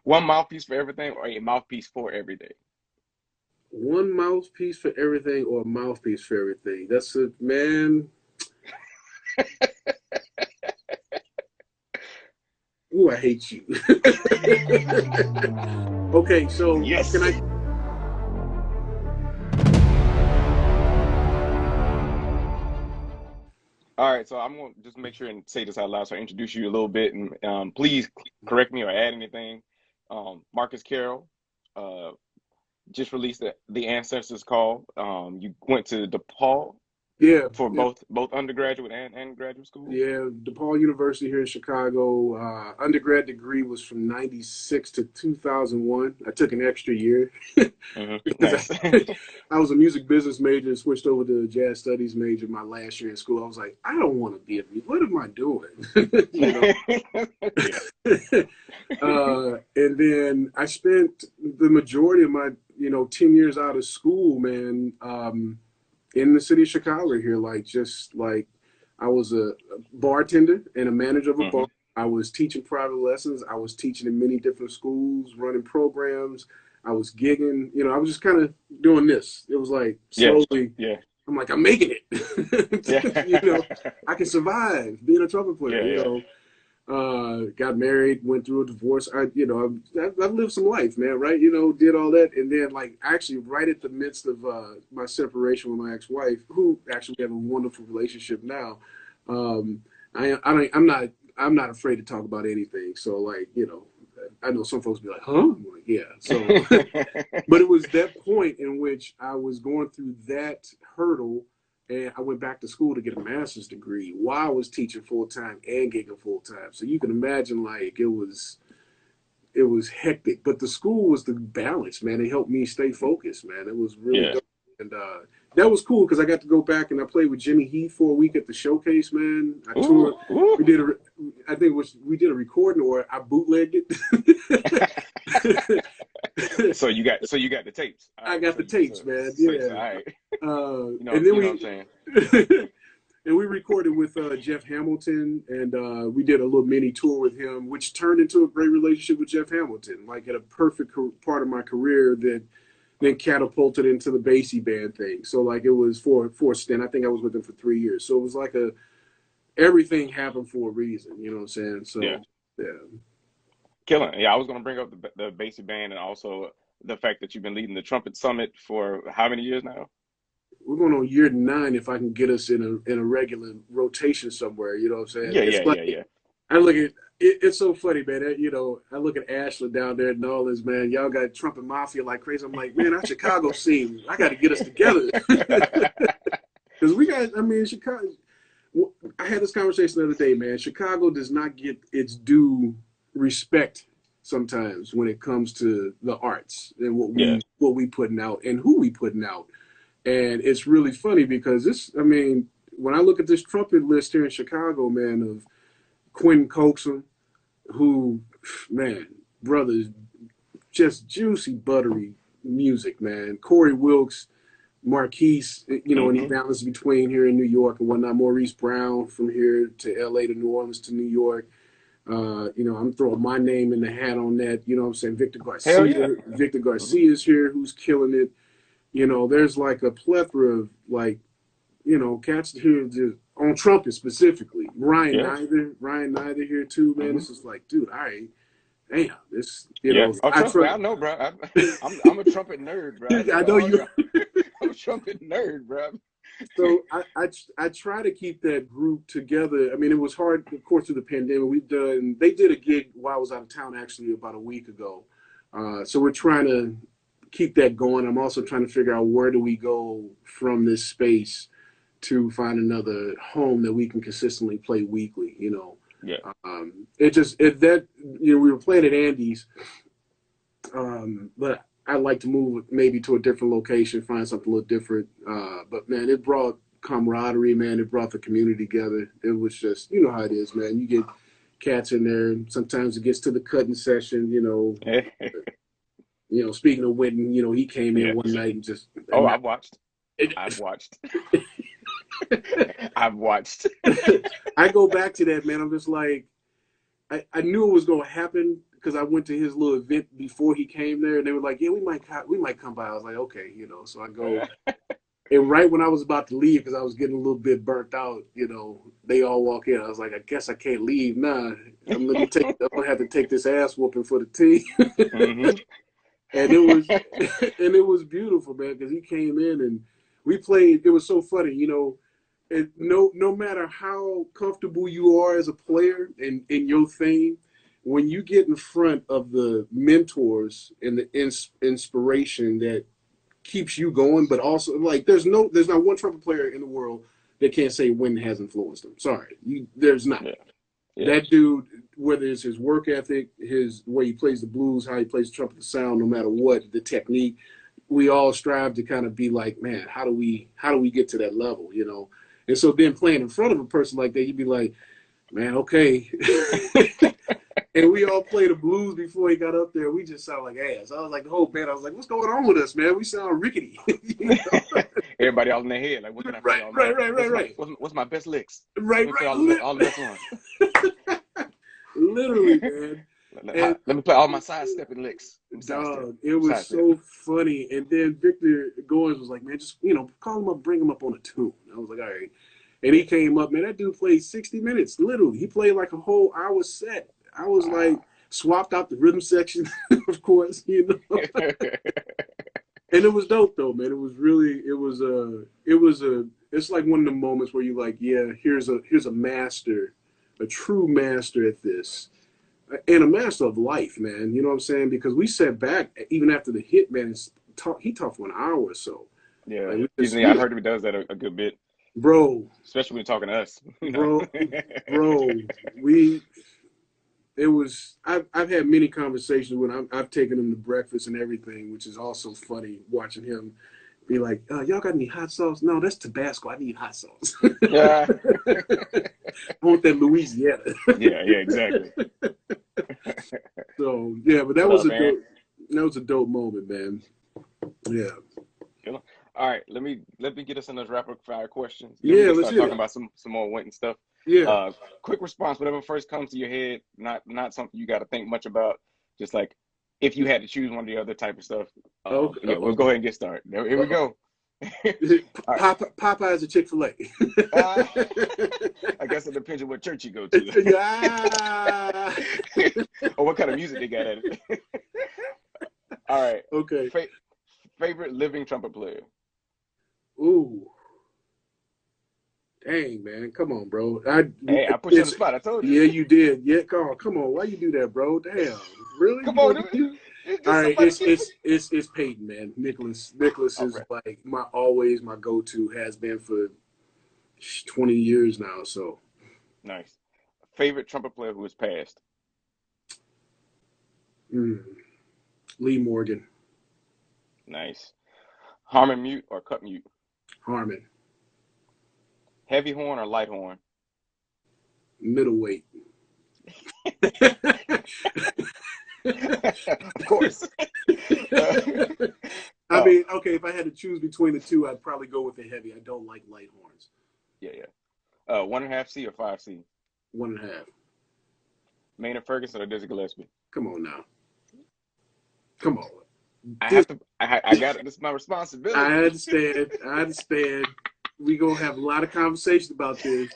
One mouthpiece for everything, or a mouthpiece for everything? One mouthpiece for everything or a mouthpiece for everything? That's a man. Ooh, I hate you. Okay, so can Yes. I? All right, so I'm gonna just make sure and say this out loud. So I introduce you a little bit, and please correct me or add anything. Marques Carroll uh, just released the Ancestors Call. You went to DePaul Yeah, for yeah, both undergraduate and graduate school. yeah. DePaul University here in Chicago. Undergrad degree was from '96 to 2001. I took an extra year because Nice. I was a music business major and switched over to a jazz studies major my last year in school. I was like, I don't want to be a music. What am I doing? you know. Yeah. And then I spent the majority of my 10 years out of school, man, in the city of Chicago here. Like, just like I was a bartender and a manager of a bar. hmm I was teaching private lessons. I was teaching in many different schools, running programs. I was gigging. I was just kind of doing this. It was like Yeah. slowly, Yeah. I'm like, I'm making it. Yeah. I can survive being a trumpet player. Yeah. Yeah. Got married, went through a divorce. I've lived some life, man, right? Did all that. And then, like, actually, right at the midst of my separation with my ex-wife, who actually we have a wonderful relationship now. Um, I'm not afraid to talk about anything. So, like, I know some folks be like, huh? I'm like, yeah. So, but it was that point in which I was going through that hurdle, and I went back to school to get a master's degree while I was teaching full time and gigging full time. So you can imagine, like, it was hectic, but the school was the balance, man. It helped me stay focused, man. It was really Yeah. dope, and that was cool because I got to go back and I played with Jimmy Heath for a week at the showcase, man. I Ooh. toured. Ooh. We did a, I think it was we did a recording or I bootlegged it. So you got the tapes. All I right. got So the you tapes, so man. so, Yeah. so all right. And then You know what I'm we saying? and we recorded with Jeff Hamilton, and we did a little mini tour with him, which turned into a great relationship with Jeff Hamilton. Like, at a perfect part of my career that then catapulted into the Basie band thing. So, like, it was for a stint. I think I was with him for 3 years. So it was like everything happened for a reason. You know what I'm saying? Yeah. So yeah. Killing. Yeah, I was gonna bring up the basic band and also the fact that you've been leading the Trumpet Summit for how many years now? We're going on year 9 if I can get us in a regular rotation somewhere. You know what I'm saying? Yeah, It's yeah, like yeah, yeah. I look at it's so funny, man. I look at Ashland down there in New Orleans, man. Y'all got Trumpet Mafia like crazy. I'm like, man, our Chicago scene, I got to get us together because we got. I mean, Chicago. I had this conversation the other day, man. Chicago does not get its due respect sometimes when it comes to the arts and what Yeah. we putting out and who we putting out. And it's really funny because this. I mean, when I look at this trumpet list here in Chicago, man, of Quentin Coxum, who, man, brothers, just juicy, buttery music, man. Corey Wilkes, Marquise, any hmm balance between here in New York and whatnot. Maurice Brown from here to LA to New Orleans to New York. I'm throwing my name in the hat on that. You know what I'm saying? Victor Hell yeah. Garcia. Victor hmm Garcia is here who's killing it. There's like a plethora of, like, cats here just on trumpet specifically. Yeah. Ryan Neither here too, man. hmm It's just like, dude, all right, damn, this, Yeah. Oh, I trust me, try. I know, bro. I'm a trumpet nerd, bro. I I know know all you. y'all. I'm a trumpet nerd, bro. So I try to keep that group together. I mean, it was hard, of course, through the pandemic. They did a gig while I was out of town actually about a week ago. So we're trying to keep that going. I'm also trying to figure out where do we go from this space to find another home that we can consistently play weekly. Yeah. It just it that we were playing at Andy's, but I'd like to move maybe to a different location, find something a little different. But man, it brought camaraderie, man. It brought the community together. It was just, how it is, man. You get cats in there, and sometimes it gets to the cutting session. Speaking of Witten, he came in Yeah. one night and just Oh, and I've watched. I've watched. I've watched. I go back to that, man. I'm just like, I knew it was going to happen because I went to his little event before he came there, and they were like, "Yeah, we might come by." I was like, "Okay," you know. So I go, and right when I was about to leave, because I was getting a little bit burnt out, you know, they all walk in. I was like, "I guess I can't leave. Nah, I'm gonna have to take this ass whooping for the team." Mm-hmm. And it was and it was beautiful, man, because he came in and we played. It was so funny, you know. And no matter how comfortable you are as a player in your thing, when you get in front of the mentors and the inspiration that keeps you going, but also like there's not one trumpet player in the world that can't say wind has influenced them. Sorry, there's not. Yeah. Yeah. That dude, whether it's his work ethic, his way he plays the blues, how he plays the trumpet, the sound, no matter what, the technique, we all strive to kind of be like, man, how do we get to that level, you know? And so then playing in front of a person like that, you'd be like, man, okay. And we all played the blues before he got up there. We just sound like ass. I was like, the whole band, I was like, what's going on with us, man? We sound rickety. You know? Everybody all in their head, like, what can I play all night? Right. What's my best licks? Right. All the best ones. Literally, man. And, let me play all my sidestepping licks. Dog, it was so funny. And then Victor Goins was like, man, just, you know, call him up, bring him up on a tune. I was like, all right. And he came up, man, that dude played 60 minutes, literally. He played like a whole hour set. I was like, swapped out the rhythm section, of course, you know. And it was dope, though, man. It was really, it's like one of the moments where you're like, yeah, here's a master, a true master at this. And a master of life, man. You know what I'm saying? Because we sat back even after the hit, man. He talked for an hour or so. Yeah, like, I heard he does that a good bit, bro. Especially when you're talking to us, you know? bro. I've had many conversations when I've taken him to breakfast and everything, which is also funny watching him be like, y'all got any hot sauce? No, that's Tabasco. I need hot sauce. Yeah. I want that Louisiana. Yeah, exactly. So yeah, but that was a dope moment, man. Yeah. All right, let me get us in those rapid fire questions. Yeah, let's start talking about some more Winton stuff. Yeah. Quick response, whatever first comes to your head, not something you got to think much about. Just like if you had to choose one or the other type of stuff. Yeah, we'll go ahead and get started. Here we go. Popeye's a Chick-fil-A. I guess it depends on what church you go to. Yeah. Or what kind of music they got at it. All right. Okay. Favorite living trumpet player? Ooh. Dang, man. Come on, bro. I put you on the spot. I told you. Yeah, you did. Yeah, come on. Why you do that, bro? Damn. Really? Come on, dude. All right, it's Peyton, man. Nicholas is like my go-to, has been for 20 years now. So nice. Favorite trumpet player who has passed? Lee Morgan. Nice. Harmon mute or cut mute? Harmon. Heavy horn or light horn? Middleweight. Of course. I mean, okay, if I had to choose between the two, I'd probably go with the heavy. I don't like light horns. Yeah. 1.5 C or 5 C? 1.5. Maynard Ferguson or Dizzy Gillespie? Come on now. Come on. I got it. This is my responsibility. I understand. We're going to have a lot of conversation about this.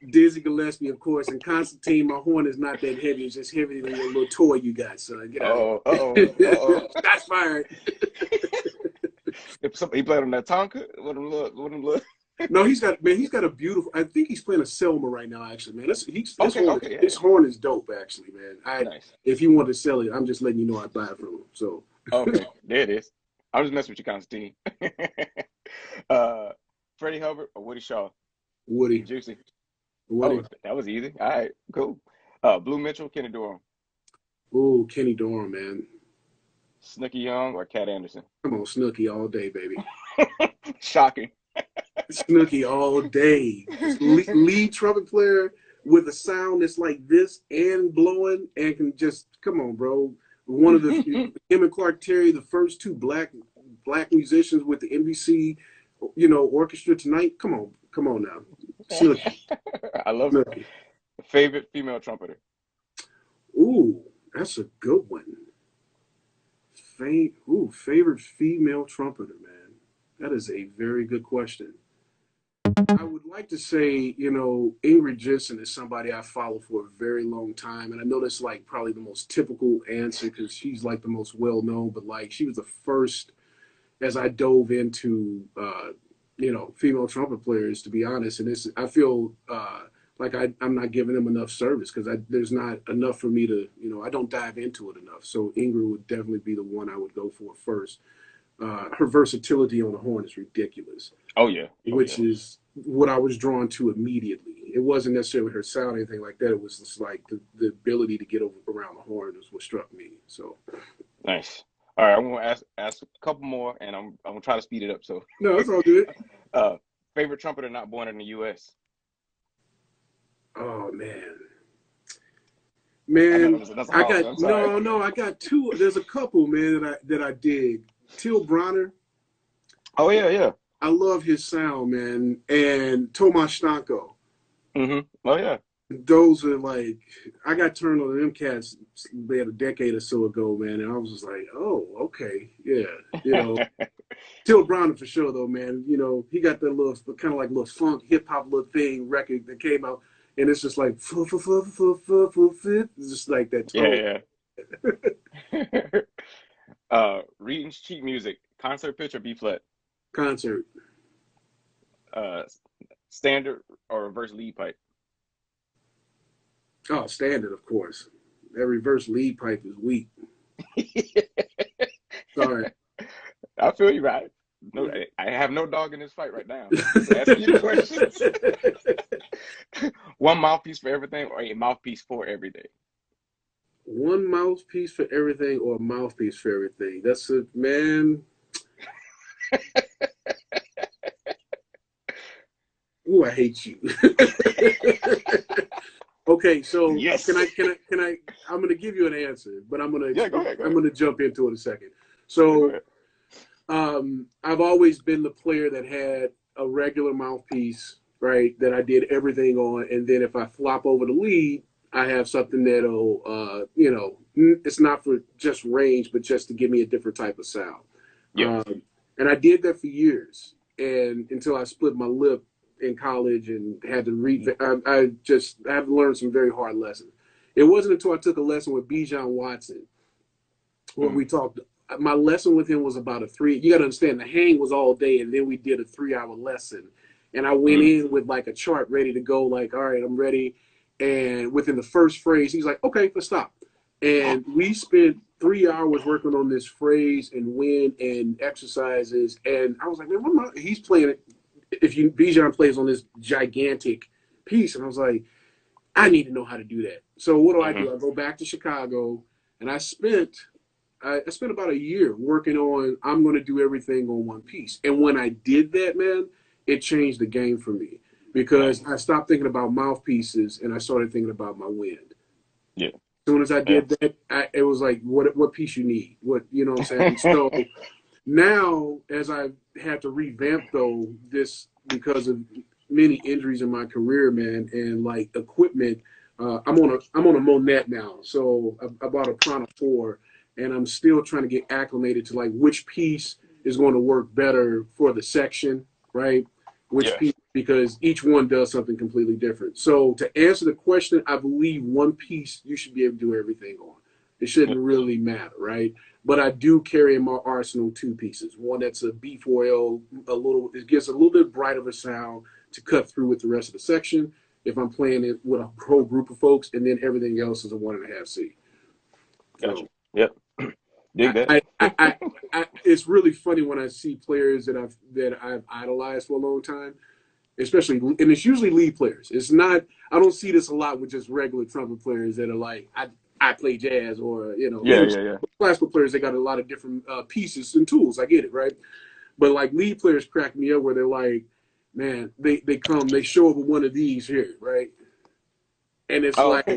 Dizzy Gillespie, of course, and Constantine, my horn is not that heavy. It's just heavier than your little toy you got, son. Get out. That's fired. He played on that Tonka? What him look? No, he's got a beautiful. I think he's playing a Selma right now, actually, man. His horn is dope, actually, man. Nice. If you want to sell it, I'm just letting you know I buy it from him. So okay, there it is. I'm just messing with you, Constantine. Freddie Hubbard or Woody Shaw? Woody. Juicy. Woody. Oh, that was easy. All right, cool. Blue Mitchell, Kenny Dorham. Ooh, Kenny Dorham, man. Snooky Young or Cat Anderson? Come on, Snooky all day, baby. Shocking. Snooky all day. Lead trumpet player with a sound that's like this and blowing and can just, come on, bro. One of the, him and Clark Terry, the first two black musicians with the NBC, orchestra tonight. Come on now. Snooky. I love it. Favorite female trumpeter? Ooh, That's a good one. Favorite female trumpeter, man. That is a very good question. I would like to say, Ingrid Jensen is somebody I followed for a very long time. And I know that's like probably the most typical answer because she's like the most well known, but like she was the first as I dove into, female trumpet players, to be honest. And I feel like I'm not giving them enough service because there's not enough for me to, I don't dive into it enough. So Ingrid would definitely be the one I would go for first. Her versatility on the horn is ridiculous. Oh yeah. Oh yeah. Which is what I was drawn to immediately. It wasn't necessarily her sound or anything like that. It was just like the ability to get around the horn is what struck me. So nice. All right, I'm gonna ask a couple more, and I'm gonna try to speed it up. So no, it's all good. Favorite trumpeter not born in the U.S. Oh man, That's I hard. got I'm sorry. no, I got two. There's a couple, man, that I dig. Till Bronner. Oh yeah, yeah. I love his sound, man, and Tomasz Stanko. Oh yeah. Those are like I got turned on to them cats about a decade or so ago, man, and I was just like, oh, okay, yeah. Till Bronner for sure, though, man. He got that little kind of like little funk hip hop little thing record that came out, and it's just like it's just like that tone. Yeah. Reading sheet music, concert pitch or B flat? Concert. Standard or reverse lead pipe? Oh, standard, of course. That reverse lead pipe is weak. Sorry. I feel you, right? No, I have no dog in this fight right now. Just asking you questions. One mouthpiece for everything or a mouthpiece for everything? One mouthpiece for everything or a mouthpiece for everything? That's a man. Ooh, I hate you. Okay, so yes. Can I? I'm gonna give you an answer, but go ahead. I'm gonna jump into it in a second. So, I've always been the player that had a regular mouthpiece, right? That I did everything on, and then if I flop over the lead, I have something that'll, it's not for just range, but just to give me a different type of sound. Yeah. And I did that for years, and until I split my lip in college and had to read. I have to learn some very hard lessons. It wasn't until I took a lesson with Bijan Watson where we talked. My lesson with him was about a 3. You got to understand the hang was all day, and then we did a 3-hour lesson. And I went in with like a chart ready to go. Like, all right, I'm ready. And within the first phrase, he's like, okay, let's stop. And we spent 3 hours working on this phrase and wind and exercises. And I was like, man, he's playing it. Bijan plays on this gigantic piece, and I was like, I need to know how to do that. So what do? I go back to Chicago, and I spent about a year working on. I'm going to do everything on one piece, and when I did that, man, it changed the game for me because I stopped thinking about mouthpieces and I started thinking about my wind. Yeah. As soon as I did that, it was like, what piece you need? What I'm saying? So. Now, as I've had to revamp this because of many injuries in my career, man, and like equipment, I'm on a Monet now. So I bought a Prana 4, and I'm still trying to get acclimated to like which piece is going to work better for the section, right? Which piece, because each one does something completely different. So to answer the question, I believe one piece you should be able to do everything on. It shouldn't really matter, right? But I do carry in my arsenal 2 pieces. One that's a B4L, it gives a little bit brighter of a sound to cut through with the rest of the section if I'm playing it with a whole group of folks, and then everything else is a 1.5C. Gotcha. Yep. Dig that. It's really funny when I see players that I've idolized for a long time, especially, and it's usually lead players. It's not. I don't see this a lot with just regular trumpet players that are like, I play jazz or classical players. They got a lot of different pieces and tools. I get it, right? But like lead players crack me up where they're like, man, they show up with one of these here, right? And it's like,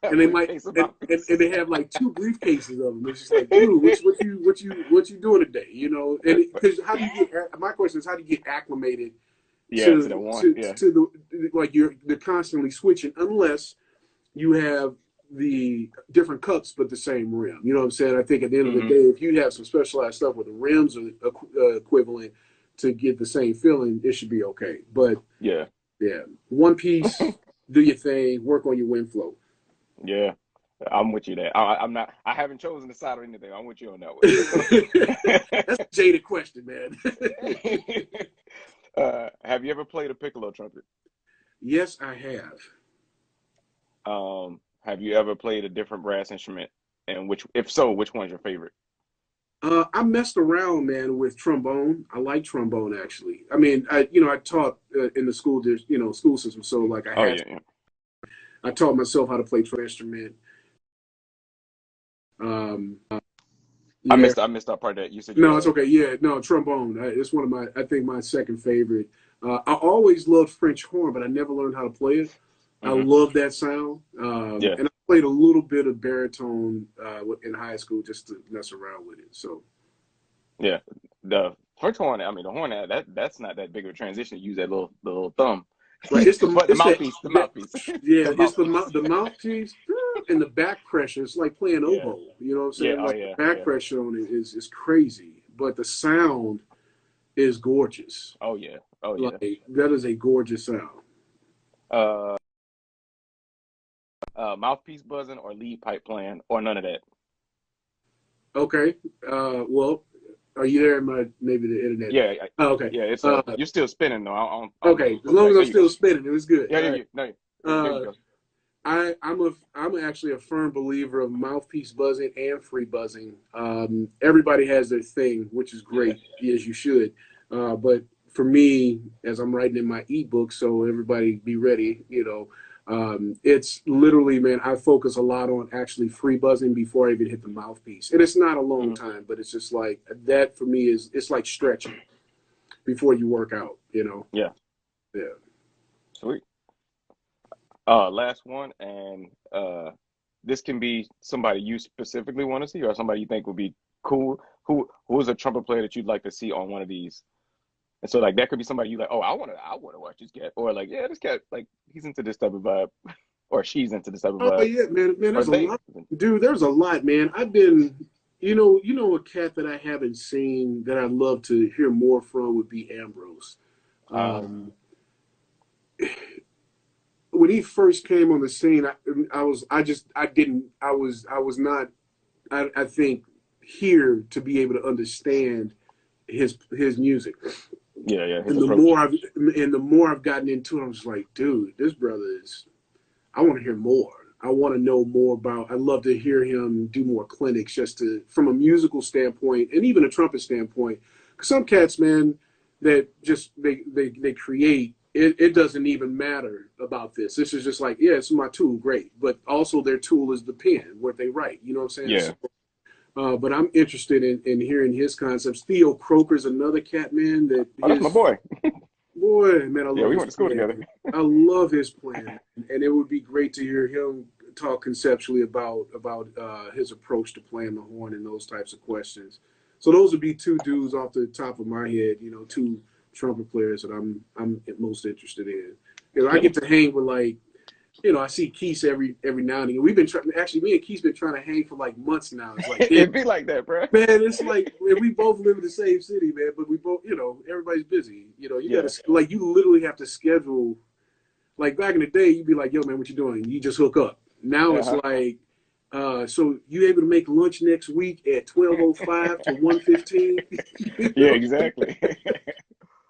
and they might, and they have like 2 briefcases of them. It's just like, dude, what you doing today? And because how do you get? My question is, how do you get acclimated? To the one. To the like they're constantly switching unless you have the different cups, but the same rim. You know what I'm saying? I think at the end of the Hmm. day, if you have some specialized stuff where the rims are equivalent to get the same feeling, it should be okay. But Yeah. yeah, one piece, do your thing, work on your wind flow. Yeah. I'm with you there. I'm not. I haven't chosen the side or anything. I'm with you on That's a jaded question, man. that one. Have you ever played a piccolo trumpet? Yes, I have. Have you ever played a different brass instrument? And if so, which one's your favorite? I messed around, man, with trombone. I like trombone actually. I mean, I taught in the school, school system, so like Oh yeah, yeah. I taught myself how to play instrument. Um, I you there? missed. I missed that part that you said you No, it's okay. Yeah, no, trombone. It's one of I think my second favorite. I always loved French horn, but I never learned how to play it. I Hmm. love that sound, Yeah, and I played a little bit of baritone in high school just to mess around with it. So, yeah. The first horn. I mean, the horn. That's not that big of a transition. You use that little thumb, right, it's the but the it's that mouthpiece. The that mouthpiece. yeah, The it's mouthpiece. the mouthpiece and the back pressure. It's like playing Yeah. oboe. You know what I'm Yeah. saying? Oh Like the yeah. back Yeah. pressure on it is crazy, but the sound is gorgeous. Oh yeah. Oh yeah. Like that is a gorgeous sound. Uh, mouthpiece buzzing or lead pipe playing or none of that. Okay. Well, are you there? Maybe the internet. Yeah. Oh, okay. Yeah. It's Uh, you're still spinning though. I don't know if okay. you As pulled it long back. as There I'm you go. still spinning, it was good. Yeah. All Yeah. right. Yeah. No. There you Uh, go. I'm actually a firm believer of mouthpiece buzzing and free buzzing. Everybody has their thing, which is Yeah. great, as you should. But for me, as I'm writing in my ebook, so everybody be ready. It's literally, man, I focus a lot on actually free buzzing before I even hit the mouthpiece, and it's not a long Mhm. time, but it's just like that for me is it's like stretching before you work out. Yeah. Yeah. Sweet. Last one, and this can be somebody you specifically want to see, or somebody you think would be cool. Who is a trumpet player that you'd like to see on one of these? And so, like, that could be somebody you like. Oh, I want to watch this cat, or like, yeah, this cat, like, he's into this type of vibe, or she's into this type of Oh vibe, yeah, man, or there's a they. lot, dude. There's a lot, man. A cat that I haven't seen that I'd love to hear more from would be Ambrose. Uh, Um, when he first came on the scene, I was not, I think, here to be able to understand his music. yeah, yeah, his And the approach. more I've gotten into it, I'm just like, dude, this brother is. I want to hear more. I want to know more about. I'd love to hear him do more clinics, just to from a musical standpoint and even a trumpet standpoint. Because some cats, man, that just they create. It doesn't even matter about this. This is just like, yeah, it's my tool, great. But also their tool is the pen, what they write. You know what I'm saying? Yeah. So, but I'm interested in hearing his concepts. Theo Croker's another cat, man. That Oh, that's my his boy. boy, man, I Yeah, love we his went to school together. plan. I love his plan, and it would be great to hear him talk conceptually about his approach to playing the horn and those types of questions. So those would be two dudes off the top of my head, two trumpet players that I'm most interested in. I Kill get him. to hang with I see Keith every now and again. We've been trying. Actually, me and Keith's been trying to hang for like months now. It's like, damn, It'd be like that, bro. man, it's like we both live in the same city, man, but we both, everybody's busy. You got Yeah. to like you literally have to schedule. Like back in the day, you'd be like, "Yo, man, what you doing?" You just hook up. Now it's Uh-huh. like, so you able to make lunch next week at 12:05 to 1:15? Yeah, exactly.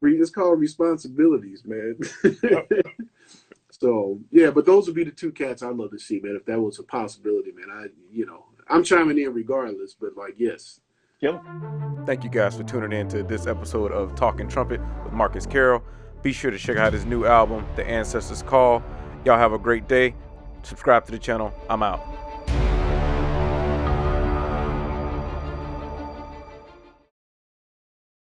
It's called responsibilities, man. Yep. So yeah, but those would be the two cats I'd love to see, man. If that was a possibility, man. I'm chiming in regardless, but like, yes. Kill him. Thank you guys for tuning in to this episode of Talkin Trumpet with Marques Carroll. Be sure to check out his new album, The Ancestors Call. Y'all have a great day. Subscribe to the channel. I'm out.